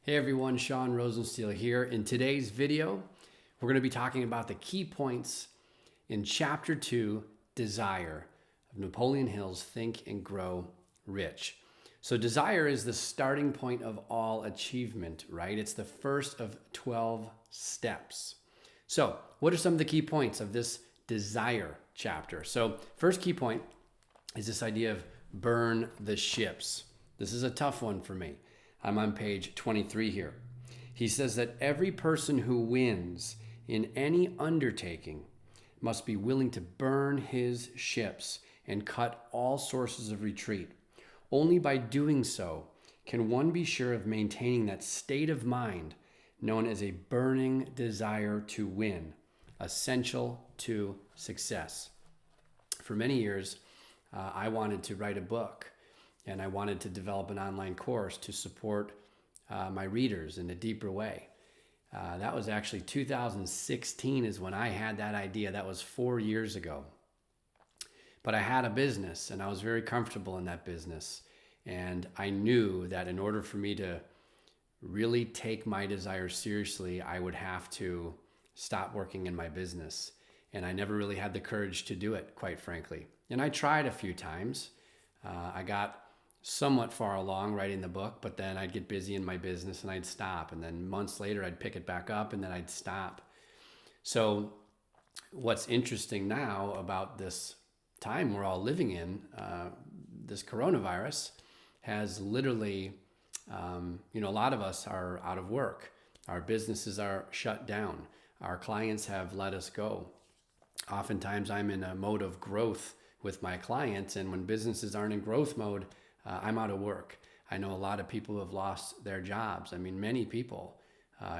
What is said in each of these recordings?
Hey everyone, Sean Rosensteel here. In today's video, we're going to be talking about the key points in Chapter 2, Desire, of Napoleon Hill's Think and Grow Rich. So desire is the starting point of all achievement, right? It's the first of 12 steps. So what are some of the key points of this desire chapter? So first key point is this idea of burn the ships. This is a tough one for me. I'm on page 23 here. He says that every person who wins in any undertaking must be willing to burn his ships and cut all sources of retreat. Only by doing so can one be sure of maintaining that state of mind known as a burning desire to win, essential to success. For many years, I wanted to write a book. And I wanted to develop an online course to support my readers in a deeper way. That was actually 2016 is when I had that idea. That was 4 years ago. But I had a business and I was very comfortable in that business. And I knew that in order for me to really take my desire seriously, I would have to stop working in my business. And I never really had the courage to do it, quite frankly. And I tried a few times. I got somewhat far along writing the book, but then I'd get busy in my business and I'd stop. And then months later, I'd pick it back up and then I'd stop. So what's interesting now about this time we're all living in, this coronavirus has literally, a lot of us are out of work. Our businesses are shut down. Our clients have let us go. Oftentimes I'm in a mode of growth with my clients, and when businesses aren't in growth mode, I'm out of work. I know a lot of people who have lost their jobs. I mean, many people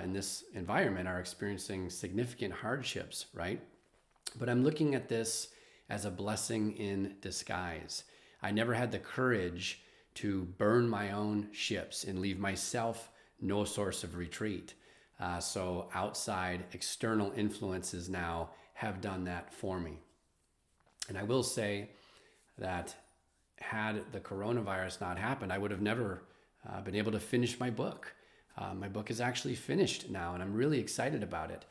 in this environment are experiencing significant hardships, right? But I'm looking at this as a blessing in disguise. I never had the courage to burn my own ships and leave myself no source of retreat. So outside external influences now have done that for me. And I will say that had the coronavirus not happened, I would have never been able to finish my book. My book is actually finished now, and I'm really excited about it.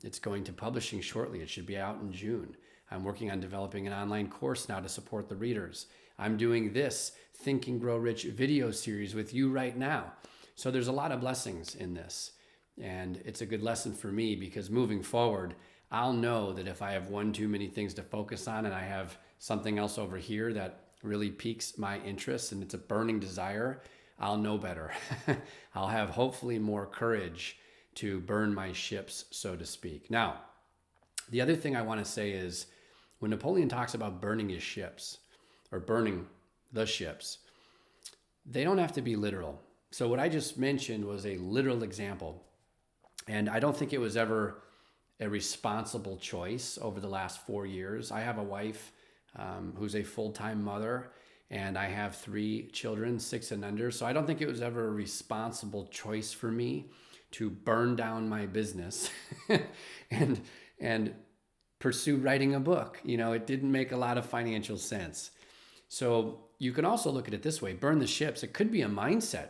It's going to publishing shortly. It should be out in June. I'm working on developing an online course now to support the readers. I'm doing this Think and Grow Rich video series with you right now. So there's a lot of blessings in this. And it's a good lesson for me because moving forward, I'll know that if I have one too many things to focus on and I have something else over here that really piques my interest and it's a burning desire, I'll know better. I'll have hopefully more courage to burn my ships, so to speak. Now, the other thing I want to say is when Napoleon talks about burning his ships or burning the ships, they don't have to be literal. So what I just mentioned was a literal example. And I don't think it was ever a responsible choice over the last 4 years. I have a wife who's a full-time mother, and I have 3 children, 6 and under. So I don't think it was ever a responsible choice for me to burn down my business and pursue writing a book. It didn't make a lot of financial sense. So you can also look at it this way: burn the ships. It could be a mindset.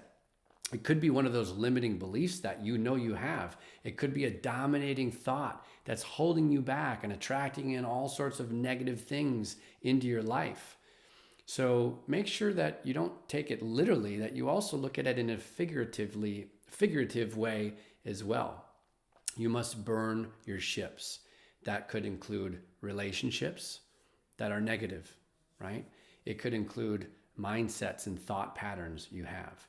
It could be one of those limiting beliefs that you have. It could be a dominating thought that's holding you back and attracting in all sorts of negative things into your life. So make sure that you don't take it literally, that you also look at it in a figurative way as well. You must burn your ships. That could include relationships that are negative, right? It could include mindsets and thought patterns you have.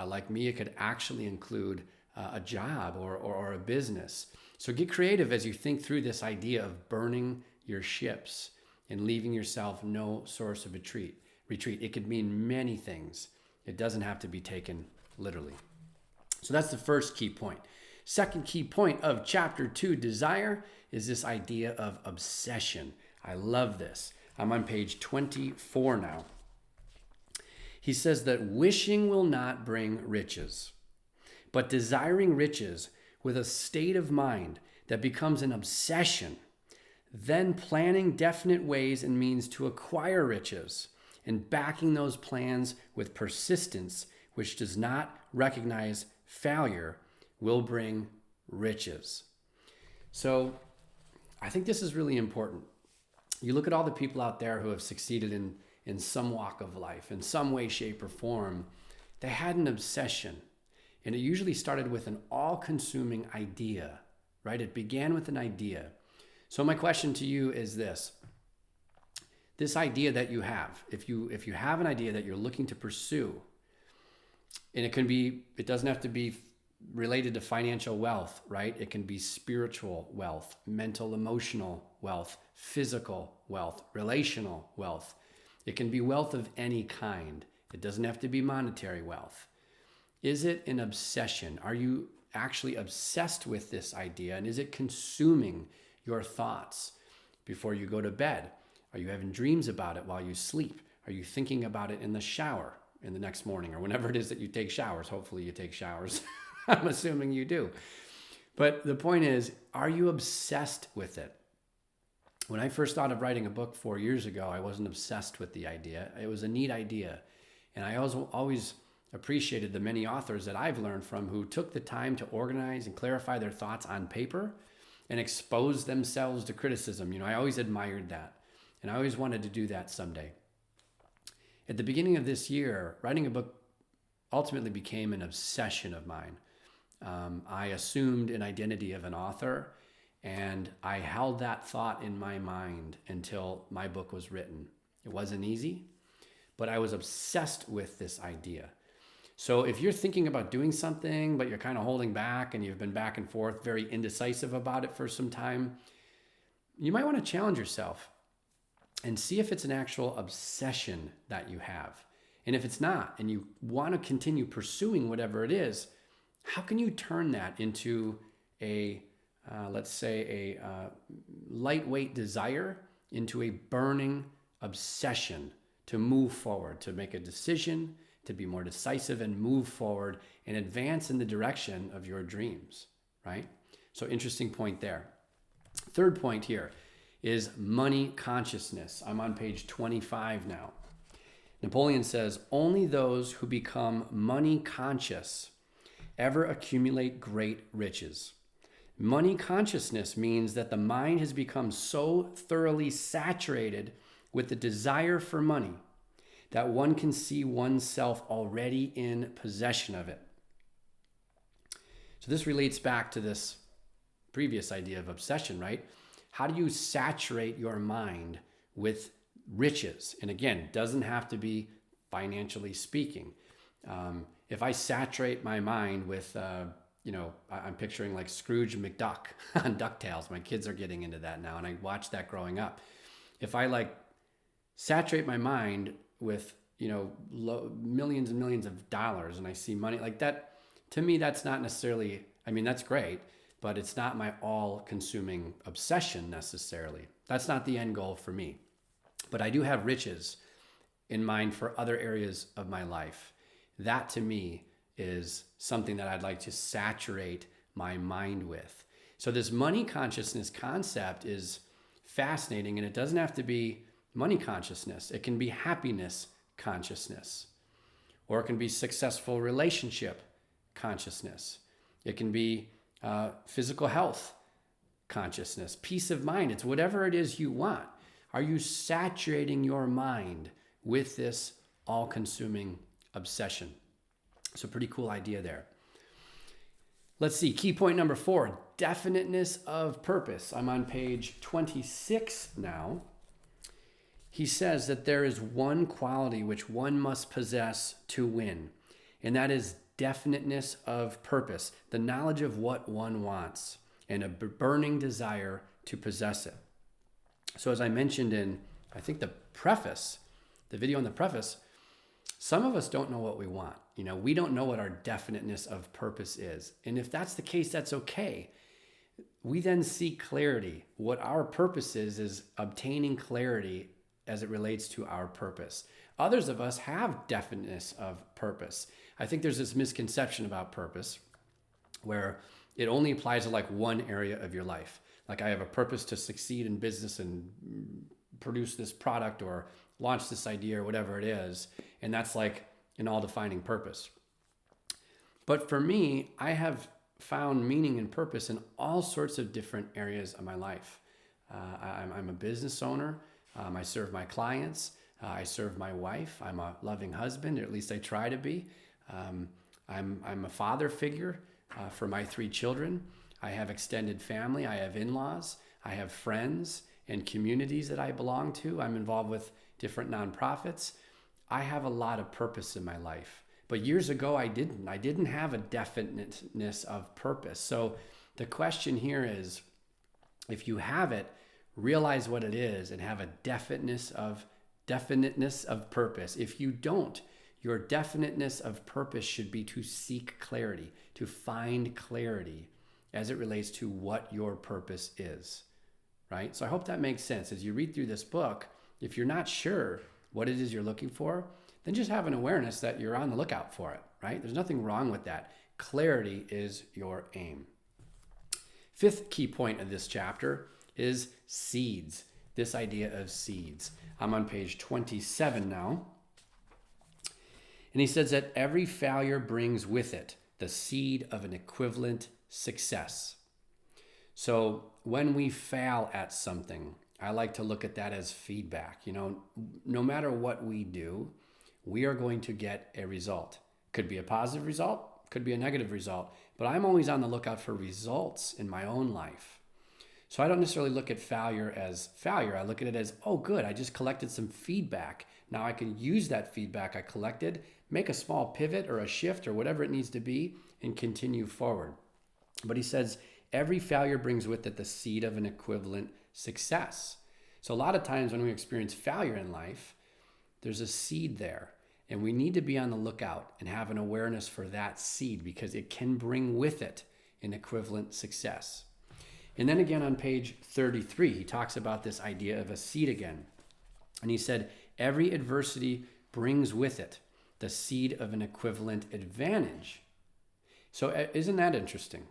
Like me, it could actually include a job or a business. So get creative as you think through this idea of burning your ships and leaving yourself no source of retreat. It could mean many things. It doesn't have to be taken literally. So that's the first key point. Second key point of Chapter 2, Desire, is this idea of obsession. I love this. I'm on page 24 now. He says that wishing will not bring riches, but desiring riches with a state of mind that becomes an obsession, then planning definite ways and means to acquire riches, and backing those plans with persistence, which does not recognize failure will bring riches. So I think this is really important. You look at all the people out there who have succeeded in some walk of life, in some way, shape, or form. They had an obsession, and it usually started with an all-consuming idea, right? It began with an idea. So my question to you is this idea that you have, if you have an idea that you're looking to pursue, and it doesn't have to be related to financial wealth, right? It can be spiritual wealth, mental, emotional wealth, physical wealth, relational wealth. It can be wealth of any kind. It doesn't have to be monetary wealth. Is it an obsession? Are you actually obsessed with this idea? And is it consuming your thoughts before you go to bed? Are you having dreams about it while you sleep? Are you thinking about it in the shower in the next morning, or whenever it is that you take showers? Hopefully you take showers. I'm assuming you do. But the point is, are you obsessed with it? When I first thought of writing a book 4 years ago, I wasn't obsessed with the idea. It was a neat idea. And I always appreciated the many authors that I've learned from who took the time to organize and clarify their thoughts on paper and expose themselves to criticism. I always admired that. And I always wanted to do that someday. At the beginning of this year, writing a book ultimately became an obsession of mine. I assumed an identity of an author, and I held that thought in my mind until my book was written. It wasn't easy, but I was obsessed with this idea. So if you're thinking about doing something, but you're kind of holding back and you've been back and forth, very indecisive about it for some time, you might want to challenge yourself and see if it's an actual obsession that you have. And if it's not, and you want to continue pursuing whatever it is, how can you turn that into a lightweight desire into a burning obsession to move forward, to make a decision, to be more decisive and move forward and advance in the direction of your dreams, right? So interesting point there. Third point here is money consciousness. I'm on page 25 now. Napoleon says, only those who become money conscious ever accumulate great riches. Money consciousness means that the mind has become so thoroughly saturated with the desire for money that one can see oneself already in possession of it. So this relates back to this previous idea of obsession, right? How do you saturate your mind with riches? And again, it doesn't have to be financially speaking. If I saturate my mind with, I'm picturing like Scrooge McDuck on DuckTales. My kids are getting into that now, and I watched that growing up. If I saturate my mind with, millions and millions of dollars, and I see money like that, to me, that's not necessarily, that's great, but it's not my all-consuming obsession necessarily. That's not the end goal for me. But I do have riches in mind for other areas of my life. That to me is something that I'd like to saturate my mind with. So this money consciousness concept is fascinating, and it doesn't have to be money consciousness. It can be happiness consciousness, or it can be successful relationship consciousness. It can be physical health consciousness, peace of mind. It's whatever it is you want. Are you saturating your mind with this all-consuming obsession? So pretty cool idea there. Let's see, key point number 4, definiteness of purpose. I'm on page 26 now. He says that there is one quality which one must possess to win, and that is definiteness of purpose, the knowledge of what one wants, and a burning desire to possess it. So as I mentioned in, I think the video in the preface, some of us don't know what we want. We don't know what our definiteness of purpose is. And if that's the case, that's okay. We then seek clarity. What our purpose is obtaining clarity as it relates to our purpose. Others of us have definiteness of purpose. I think there's this misconception about purpose where it only applies to one area of your life. Like I have a purpose to succeed in business and produce this product or launch this idea or whatever it is. And that's like an all-defining purpose. But for me, I have found meaning and purpose in all sorts of different areas of my life. I'm a business owner. I serve my clients. I serve my wife. I'm a loving husband, or at least I try to be. I'm a father figure for my 3 children. I have extended family. I have in-laws. I have friends and communities that I belong to. I'm involved with different nonprofits. I have a lot of purpose in my life. But years ago, I didn't have a definiteness of purpose. So the question here is, if you have it, realize what it is and have a definiteness of purpose. If you don't, your definiteness of purpose should be to seek clarity, to find clarity as it relates to what your purpose is, right? So I hope that makes sense. As you read through this book, if you're not sure what it is you're looking for, then just have an awareness that you're on the lookout for it, right? There's nothing wrong with that. Clarity is your aim. 5th key point of this chapter is seeds, this idea of seeds. I'm on page 27 now. And he says that every failure brings with it the seed of an equivalent success. So when we fail at something, I like to look at that as feedback. No matter what we do, we are going to get a result. Could be a positive result, could be a negative result, but I'm always on the lookout for results in my own life. So I don't necessarily look at failure as failure. I look at it as, oh, good, I just collected some feedback. Now I can use that feedback I collected, make a small pivot or a shift or whatever it needs to be, and continue forward. But he says, every failure brings with it the seed of an equivalent success. So a lot of times when we experience failure in life, there's a seed there. And we need to be on the lookout and have an awareness for that seed because it can bring with it an equivalent success. And then again on page 33, he talks about this idea of a seed again. And he said, every adversity brings with it the seed of an equivalent advantage. So isn't that interesting?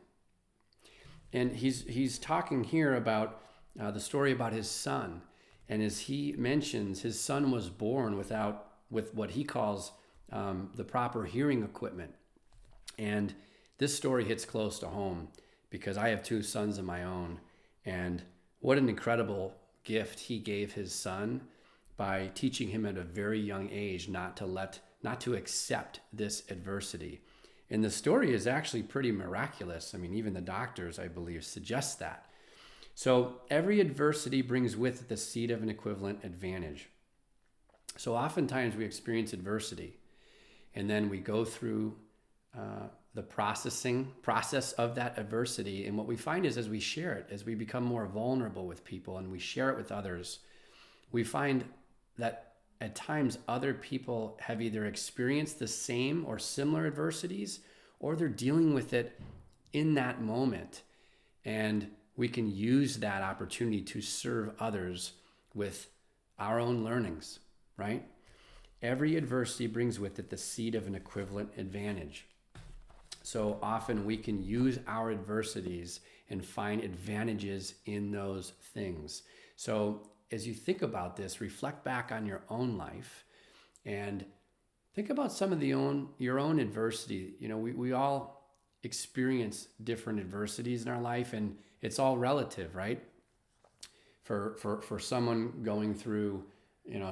And he's talking here about the story about his son. And as he mentions, his son was born with what he calls the proper hearing equipment. And this story hits close to home because I have 2 sons of my own. And what an incredible gift he gave his son by teaching him at a very young age not to accept this adversity. And the story is actually pretty miraculous. I mean, even the doctors, I believe, suggest that. So every adversity brings with it the seed of an equivalent advantage. So oftentimes we experience adversity and then we go through the process of that adversity. And what we find is as we share it, as we become more vulnerable with people and we share it with others, we find that at times other people have either experienced the same or similar adversities or they're dealing with it in that moment. And we can use that opportunity to serve others with our own learnings, right? Every adversity brings with it the seed of an equivalent advantage. So often we can use our adversities and find advantages in those things. So as you think about this, reflect back on your own life and think about some of your own adversity. We all experience different adversities in our life and it's all relative, right? For someone going through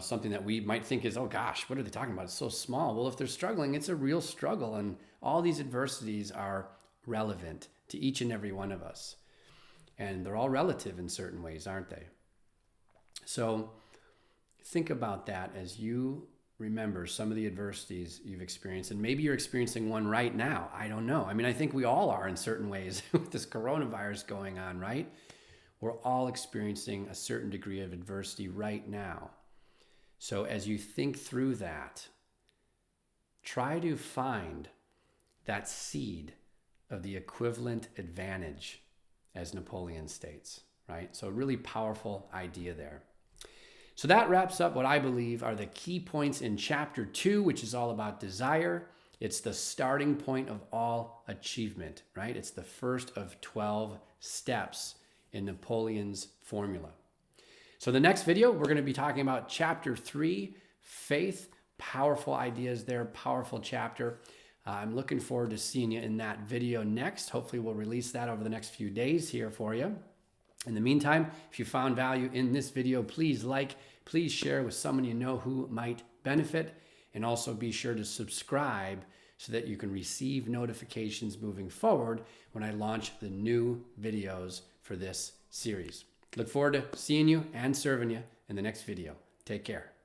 something that we might think is, oh gosh, what are they talking about? It's so small. Well, if they're struggling, it's a real struggle. And all these adversities are relevant to each and every one of us. And they're all relative in certain ways, aren't they? So think about that as you remember some of the adversities you've experienced. And maybe you're experiencing one right now. I don't know. I mean, I think we all are in certain ways with this coronavirus going on, right? We're all experiencing a certain degree of adversity right now. So as you think through that, try to find that seed of the equivalent advantage, as Napoleon states, right? So a really powerful idea there. So that wraps up what I believe are the key points in chapter 2, which is all about desire. It's the starting point of all achievement, right? It's the first of 12 steps in Napoleon's formula. So the next video, we're going to be talking about chapter 3, faith, powerful ideas there, powerful chapter. I'm looking forward to seeing you in that video next. Hopefully we'll release that over the next few days here for you. In the meantime, if you found value in this video, please like, please share with someone you know who might benefit, and also be sure to subscribe so that you can receive notifications moving forward when I launch the new videos for this series. Look forward to seeing you and serving you in the next video. Take care.